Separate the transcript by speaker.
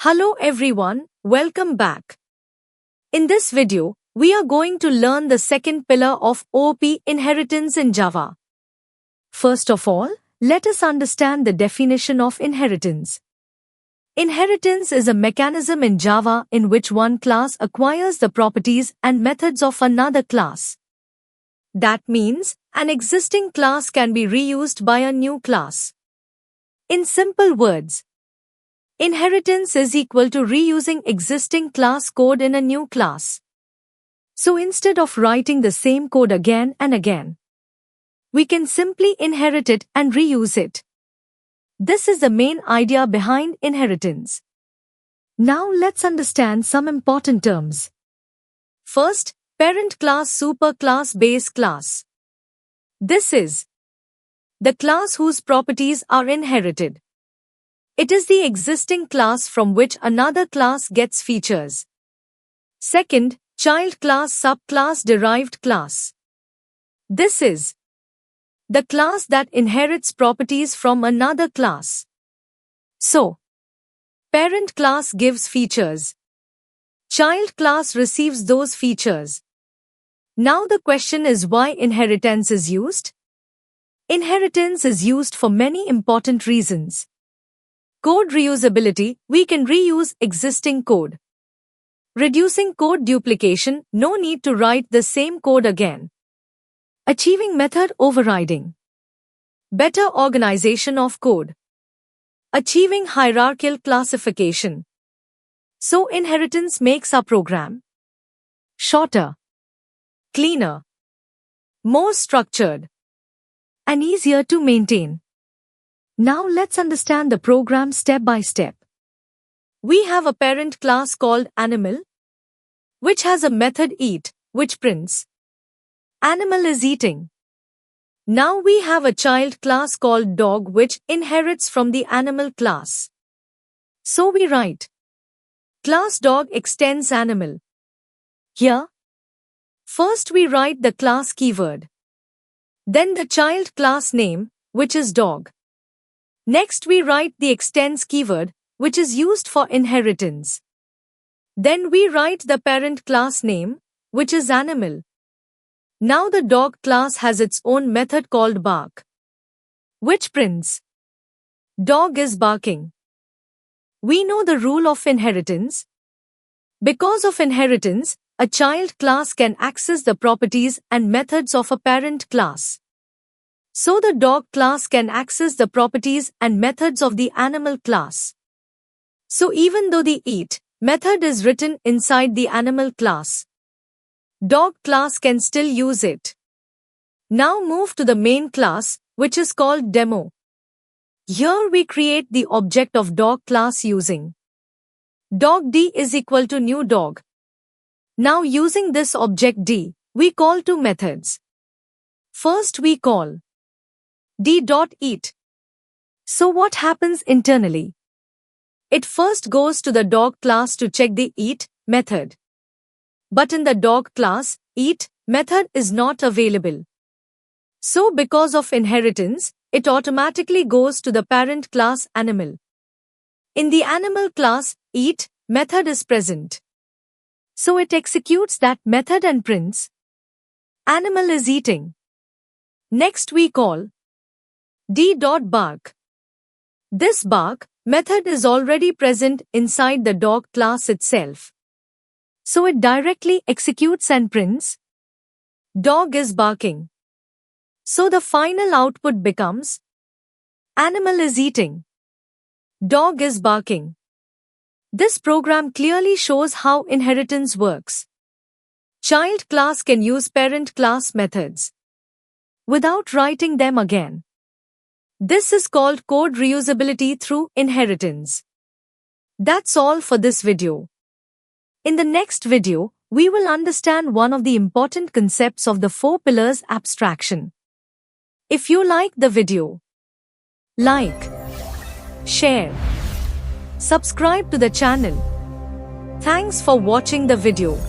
Speaker 1: Hello everyone, welcome back. In this video, we are going to learn the second pillar of OOP inheritance in Java. First of all, let us understand the definition of inheritance. Inheritance is a mechanism in Java in which one class acquires the properties and methods of another class. That means, an existing class can be reused by a new class. In simple words, inheritance is equal to reusing existing class code in a new class. So instead of writing the same code again and again, we can simply inherit it and reuse it. This is the main idea behind inheritance. Now let's understand some important terms. First, parent class, superclass, base class. This is the class whose properties are inherited. It is the existing class from which another class gets features. Second, child class, subclass, derived class. This is the class that inherits properties from another class. So, parent class gives features. Child class receives those features. Now the question is why inheritance is used? Inheritance is used for many important reasons. Code reusability, we can reuse existing code. Reducing code duplication, no need to write the same code again. Achieving method overriding. Better organization of code. Achieving hierarchical classification. So inheritance makes our program shorter, cleaner, more structured, and easier to maintain. Now let's understand the program step by step. We have a parent class called animal, which has a method eat, which prints animal is eating. Now we have a child class called dog which inherits from the animal class. So we write class dog extends animal. Here, first we write the class keyword. Then the child class name, which is dog. Next we write the extends keyword, which is used for inheritance. Then we write the parent class name, which is animal. Now the dog class has its own method called bark, which prints dog is barking. We know the rule of inheritance. Because of inheritance, a child class can access the properties and methods of a parent class. So the dog class can access the properties and methods of the animal class. So even though the eat method is written inside the animal class, dog class can still use it. Now move to the main class, which is called demo. Here we create the object of dog class using dog d is equal to new dog. Now using this object d, we call two methods. First we call d.eat. So what happens internally? It first goes to the dog class to check the eat method. But in the dog class, eat method is not available. So because of inheritance, it automatically goes to the parent class animal. In the animal class, eat method is present. So it executes that method and prints animal is eating. Next we call d.bark. This bark method is already present inside the dog class itself. So it directly executes and prints dog is barking. So the final output becomes animal is eating. Dog is barking. This program clearly shows how inheritance works. Child class can use parent class methods without writing them again. This is called code reusability through inheritance. That's all for this video. In the next video, we will understand one of the important concepts of the 4 pillars abstraction. If you like the video, like, share, subscribe to the channel. Thanks for watching the video.